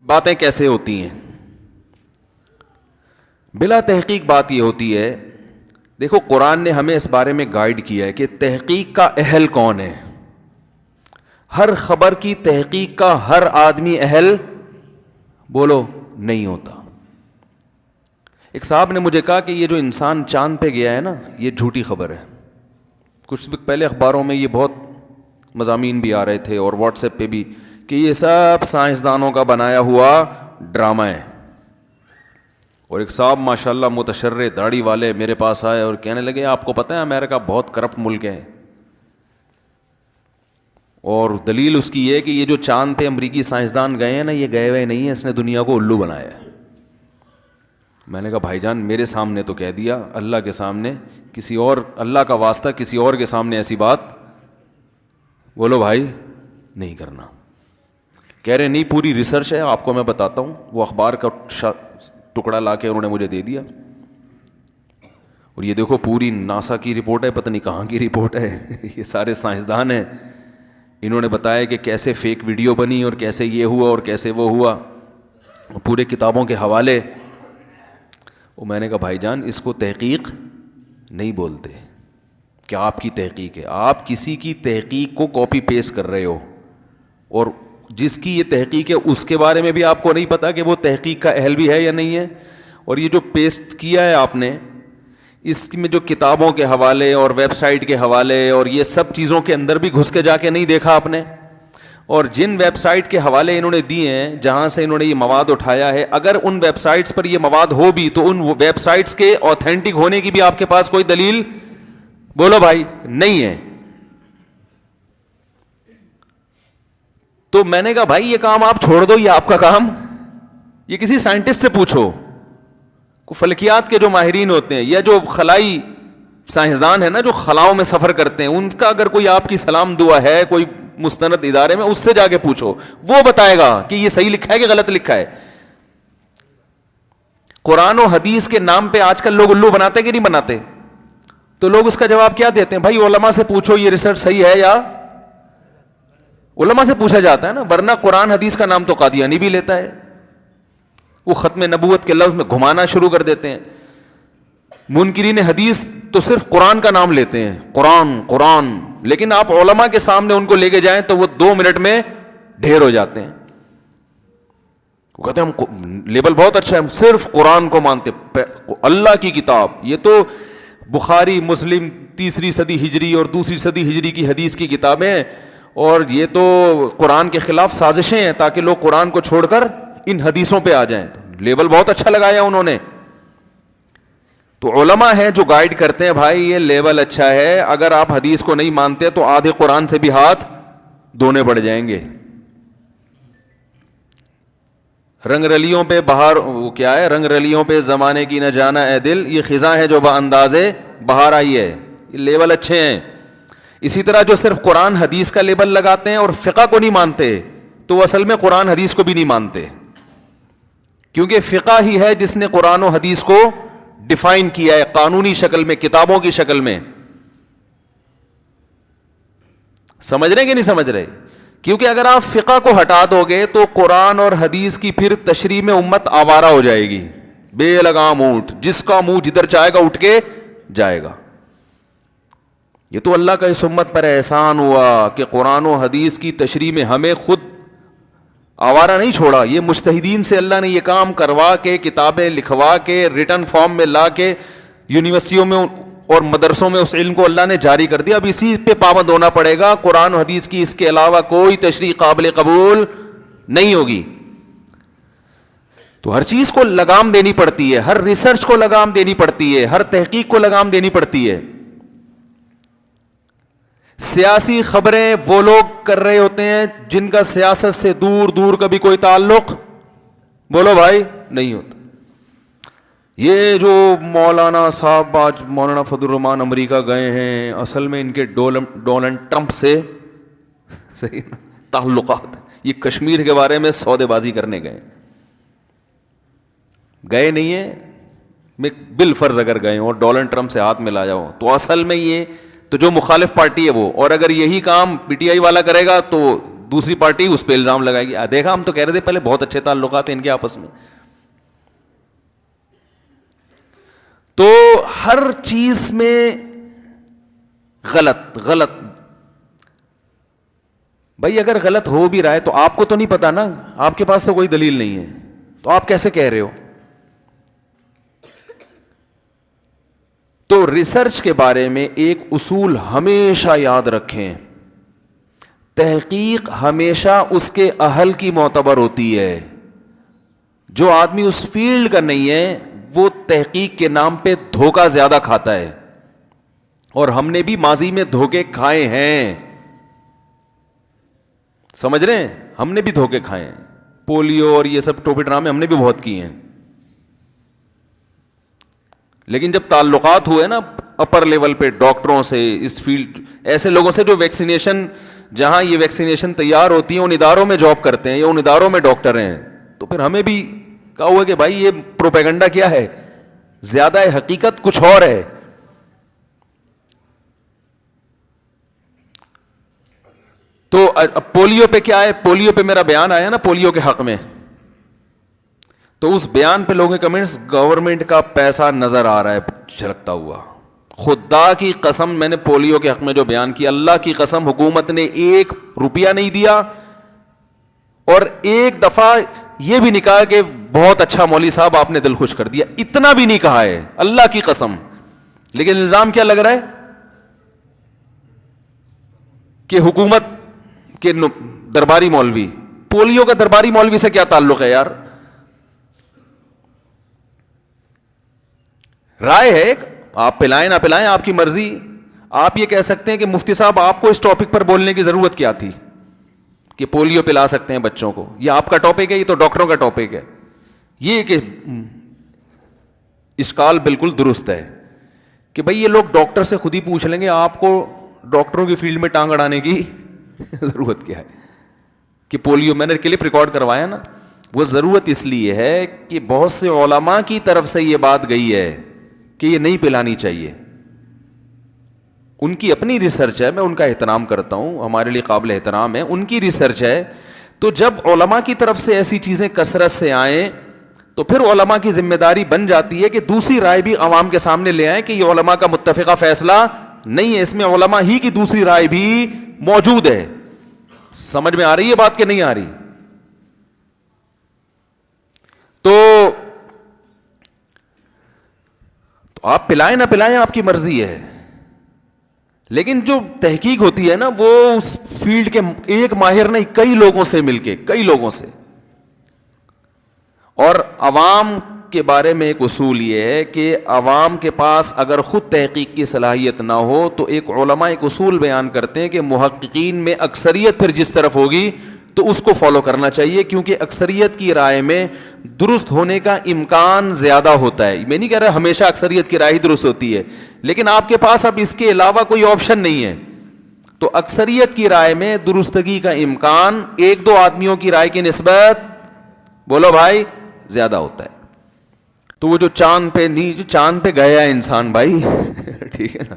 باتیں کیسے ہوتی ہیں؟ بلا تحقیق بات یہ ہوتی ہے، دیکھو قرآن نے ہمیں اس بارے میں گائیڈ کیا ہے کہ تحقیق کا اہل کون ہے. ہر خبر کی تحقیق کا ہر آدمی اہل بولو نہیں ہوتا. ایک صاحب نے مجھے کہا کہ یہ جو انسان چاند پہ گیا ہے نا، یہ جھوٹی خبر ہے. کچھ وقت پہلے اخباروں میں یہ بہت مضامین بھی آ رہے تھے اور واٹس ایپ پہ بھی کہ یہ سب سائنسدانوں کا بنایا ہوا ڈرامہ ہے. اور ایک صاحب ماشاءاللہ متشرع داڑھی والے میرے پاس آئے اور کہنے لگے آپ کو پتہ ہے امریکہ بہت کرپٹ ملک ہے، اور دلیل اس کی یہ کہ یہ جو چاند پہ امریکی سائنسدان گئے ہیں نا، یہ گئے ہوئے نہیں ہیں، اس نے دنیا کو الو بنایا ہے. میں نے کہا بھائی جان میرے سامنے تو کہہ دیا، اللہ کے سامنے کسی اور، اللہ کا واسطہ کسی اور کے سامنے ایسی بات بولو بھائی نہیں کرنا. کہہ رہے نہیں پوری ریسرچ ہے، آپ کو میں بتاتا ہوں. وہ اخبار کا ٹکڑا لا کے انہوں نے مجھے دے دیا، اور یہ دیکھو پوری ناسا کی رپورٹ ہے، پتہ نہیں کہاں کی رپورٹ ہے. یہ سارے سائنسدان ہیں، انہوں نے بتایا کہ کیسے فیک ویڈیو بنی اور کیسے یہ ہوا اور کیسے وہ ہوا، پورے کتابوں کے حوالے. وہ میں نے کہا بھائی جان اس کو تحقیق نہیں بولتے کہ آپ کی تحقیق ہے. آپ کسی کی تحقیق کو کاپی پیسٹ کر رہے ہو، اور جس کی یہ تحقیق ہے اس کے بارے میں بھی آپ کو نہیں پتا کہ وہ تحقیق کا اہل بھی ہے یا نہیں ہے. اور یہ جو پیسٹ کیا ہے آپ نے، اس میں جو کتابوں کے حوالے اور ویب سائٹ کے حوالے اور یہ سب چیزوں کے اندر بھی گھس کے جا کے نہیں دیکھا آپ نے. اور جن ویب سائٹ کے حوالے انہوں نے دیے ہیں جہاں سے انہوں نے یہ مواد اٹھایا ہے، اگر ان ویب سائٹس پر یہ مواد ہو بھی تو ان ویب سائٹس کے اوتھینٹک ہونے کی بھی آپ کے پاس کوئی دلیل بولو بھائی نہیں ہے. تو میں نے کہا بھائی یہ کام آپ چھوڑ دو، یہ آپ کا کام، یہ کسی سائنٹسٹ سے پوچھو. فلکیات کے جو ماہرین ہوتے ہیں یا جو خلائی سائنسدان ہیں نا، جو خلاؤں میں سفر کرتے ہیں، ان کا اگر کوئی آپ کی سلام دعا ہے کوئی مستند ادارے میں، اس سے جا کے پوچھو، وہ بتائے گا کہ یہ صحیح لکھا ہے کہ غلط لکھا ہے. قرآن و حدیث کے نام پہ آج کل لوگ الو بناتے کہ نہیں بناتے؟ تو لوگ اس کا جواب کیا دیتے ہیں؟ بھائی علماء سے پوچھو یہ ریسرچ صحیح ہے یا علماء سے پوچھا جاتا ہے نا، ورنہ قرآن حدیث کا نام تو قادیانی بھی لیتا ہے. وہ ختم نبوت کے لفظ میں گھمانا شروع کر دیتے ہیں. منکرین حدیث تو صرف قرآن کا نام لیتے ہیں، قرآن قرآن، لیکن آپ علماء کے سامنے ان کو لے کے جائیں تو وہ 2 منٹ میں ڈھیر ہو جاتے ہیں. وہ کہتے ہیں ہم لیبل بہت اچھا ہے، ہم صرف قرآن کو مانتے، اللہ کی کتاب. یہ تو بخاری مسلم 3 صدی ہجری اور 2 صدی ہجری کی حدیث کی کتابیں ہیں، اور یہ تو قرآن کے خلاف سازشیں ہیں تاکہ لوگ قرآن کو چھوڑ کر ان حدیثوں پہ آ جائیں. لیبل بہت اچھا لگایا انہوں نے. تو علماء ہیں جو گائیڈ کرتے ہیں بھائی یہ لیبل اچھا ہے، اگر آپ حدیث کو نہیں مانتے تو آدھے قرآن سے بھی ہاتھ دھونے پڑ جائیں گے. رنگ رلیوں پہ بہار، وہ کیا ہے، رنگ رلیوں پہ زمانے کی نہ جانا اے دل، یہ خزاں ہے جو باندازے بہار آئی ہے. یہ لیبل اچھے ہیں. اسی طرح جو صرف قرآن حدیث کا لیبل لگاتے ہیں اور فقہ کو نہیں مانتے، تو وہ اصل میں قرآن حدیث کو بھی نہیں مانتے، کیونکہ فقہ ہی ہے جس نے قرآن و حدیث کو ڈیفائن کیا ہے قانونی شکل میں، کتابوں کی شکل میں. سمجھ رہے کہ نہیں سمجھ رہے؟ کیونکہ اگر آپ فقہ کو ہٹا دو گے تو قرآن اور حدیث کی پھر تشریح میں امت آوارہ ہو جائے گی، بے لگام اونٹ، جس کا منہ جدھر چاہے گا اٹھ کے جائے گا. یہ تو اللہ کا اس امت پر احسان ہوا کہ قرآن و حدیث کی تشریح میں ہمیں خود آوارہ نہیں چھوڑا. یہ مجتہدین سے اللہ نے یہ کام کروا کے، کتابیں لکھوا کے، ریٹن فارم میں لا کے یونیورسٹیوں میں اور مدرسوں میں اس علم کو اللہ نے جاری کر دیا. اب اسی پہ پابند ہونا پڑے گا. قرآن و حدیث کی اس کے علاوہ کوئی تشریح قابل قبول نہیں ہوگی. تو ہر چیز کو لگام دینی پڑتی ہے، ہر ریسرچ کو لگام دینی پڑتی ہے، ہر تحقیق کو لگام دینی پڑتی ہے. سیاسی خبریں وہ لوگ کر رہے ہوتے ہیں جن کا سیاست سے دور دور کا بھی کوئی تعلق بولو بھائی نہیں ہوتا. یہ جو مولانا صاحب آج مولانا فضل الرحمان امریکہ گئے ہیں، اصل میں ان کے ڈونلڈ ٹرمپ سے صحیح تعلقات، یہ کشمیر کے بارے میں سودے بازی کرنے گئے. گئے نہیں ہیں, میں بالفرض اگر گئے ہوں اور ڈونلڈ ٹرمپ سے ہاتھ ملا جاؤ تو اصل میں یہ تو جو مخالف پارٹی ہے وہ, اور اگر یہی کام پی ٹی آئی والا کرے گا تو دوسری پارٹی اس پہ الزام لگائے گی. دیکھا, ہم تو کہہ رہے تھے پہلے بہت اچھے تعلقات ہیں ان کے آپس میں. تو ہر چیز میں غلط غلط. بھائی اگر غلط ہو بھی رہا ہے تو آپ کو تو نہیں پتا نا, آپ کے پاس تو کوئی دلیل نہیں ہے, تو آپ کیسے کہہ رہے ہو؟ تو ریسرچ کے بارے میں ایک اصول ہمیشہ یاد رکھیں, تحقیق ہمیشہ اس کے اہل کی معتبر ہوتی ہے. جو آدمی اس فیلڈ کا نہیں ہے وہ تحقیق کے نام پہ دھوکہ زیادہ کھاتا ہے, اور ہم نے بھی ماضی میں دھوکے کھائے ہیں, سمجھ رہے ہیں, ہم نے بھی دھوکے کھائے ہیں. پولیو اور یہ سب ٹوپی ڈرامے ہم نے بھی بہت کیے ہیں. لیکن جب تعلقات ہوئے نا اپر لیول پہ ڈاکٹروں سے, اس فیلڈ ایسے لوگوں سے جو ویکسینیشن, جہاں یہ ویکسینیشن تیار ہوتی ہیں ان اداروں میں جاب کرتے ہیں یا ان اداروں میں ڈاکٹر ہیں, تو پھر ہمیں بھی کہا ہوا کہ بھائی یہ پروپیگنڈا کیا ہے, زیادہ ہے, حقیقت کچھ اور ہے. تو پولیو پہ کیا ہے, پولیو پہ میرا بیان آیا نا پولیو کے حق میں, تو اس بیان پہ لوگوں کے کمنٹس, گورنمنٹ کا پیسہ نظر آ رہا ہے چھلکتا ہوا. خدا کی قسم میں نے پولیو کے حق میں جو بیان کیا, اللہ کی قسم حکومت نے 1 روپیہ نہیں دیا, اور ایک دفعہ یہ بھی نہیں کہا کہ بہت اچھا مولوی صاحب آپ نے دل خوش کر دیا, اتنا بھی نہیں کہا ہے اللہ کی قسم. لیکن الزام کیا لگ رہا ہے کہ حکومت کے درباری مولوی. پولیو کا درباری مولوی سے کیا تعلق ہے یار؟ رائے ہے, آپ پلائیں نہ پلائیں آپ کی مرضی. آپ یہ کہہ سکتے ہیں کہ مفتی صاحب آپ کو اس ٹاپک پر بولنے کی ضرورت کیا تھی کہ پولیو پلا سکتے ہیں بچوں کو, یہ آپ کا ٹاپک ہے, یہ تو ڈاکٹروں کا ٹاپک ہے. یہ کہ اشکال بالکل درست ہے کہ بھئی یہ لوگ ڈاکٹر سے خود ہی پوچھ لیں گے, آپ کو ڈاکٹروں کی فیلڈ میں ٹانگ اڑانے کی ضرورت کیا ہے کہ پولیو, میں نے کلپ ریکارڈ کروایا نا, وہ ضرورت اس لیے ہے کہ بہت سے علماء کی طرف سے یہ بات گئی ہے کہ یہ نہیں پلانی چاہیے. ان کی اپنی ریسرچ ہے, میں ان کا احترام کرتا ہوں, ہمارے لیے قابل احترام ہے, ان کی ریسرچ ہے. تو جب علماء کی طرف سے ایسی چیزیں کثرت سے آئیں تو پھر علماء کی ذمہ داری بن جاتی ہے کہ دوسری رائے بھی عوام کے سامنے لے آئیں کہ یہ علماء کا متفقہ فیصلہ نہیں ہے, اس میں علماء ہی کی دوسری رائے بھی موجود ہے. سمجھ میں آ رہی ہے بات کہ نہیں آ رہی؟ تو آپ پلائیں نہ پلائیں آپ کی مرضی ہے, لیکن جو تحقیق ہوتی ہے نا وہ اس فیلڈ کے ایک ماہر نہیں, کئی لوگوں سے مل کے, کئی لوگوں سے. اور عوام کے بارے میں ایک اصول یہ ہے کہ عوام کے پاس اگر خود تحقیق کی صلاحیت نہ ہو تو ایک علماء ایک اصول بیان کرتے ہیں کہ محققین میں اکثریت پھر جس طرف ہوگی تو اس کو فالو کرنا چاہیے, کیونکہ اکثریت کی رائے میں درست ہونے کا امکان زیادہ ہوتا ہے. میں نہیں کہہ رہا ہمیشہ اکثریت کی رائے ہی درست ہوتی ہے, لیکن آپ کے پاس اب اس کے علاوہ کوئی آپشن نہیں ہے, تو اکثریت کی رائے میں درستگی کا امکان 1-2 آدمیوں کی رائے کی نسبت, بولو بھائی, زیادہ ہوتا ہے. تو وہ جو چاند پہ نہیں, جو چاند پہ گیا ہے انسان بھائی ٹھیک ہے نا,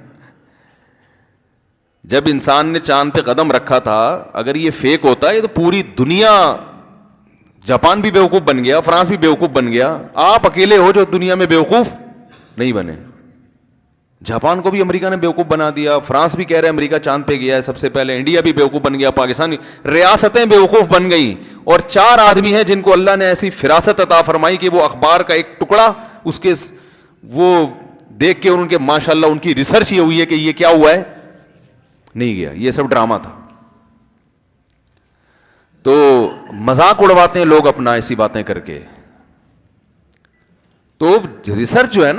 جب انسان نے چاند پہ قدم رکھا تھا, اگر یہ فیک ہوتا ہے تو پوری دنیا, جاپان بھی بیوقوف بن گیا, فرانس بھی بیوقوف بن گیا, آپ اکیلے ہو جو دنیا میں بیوقوف نہیں بنے. جاپان کو بھی امریکہ نے بیوقوف بنا دیا, فرانس بھی کہہ رہے ہیں امریکہ چاند پہ گیا ہے سب سے پہلے, انڈیا بھی بیوقوف بن گیا, پاکستان, ریاستیں بیوقوف بن گئی. اور 4 آدمی ہیں جن کو اللہ نے ایسی فراست عطا فرمائی کہ وہ اخبار کا ایک ٹکڑا اس کے وہ دیکھ کے ان کے ماشاءاللہ ان کی ریسرچ یہ ہوئی ہے کہ یہ کیا ہوا ہے, نہیں گیا, یہ سب ڈرامہ تھا. تو مذاق اڑواتے ہیں لوگ اپنا ایسی باتیں کر کے. تو ریسرچ جو ہے نا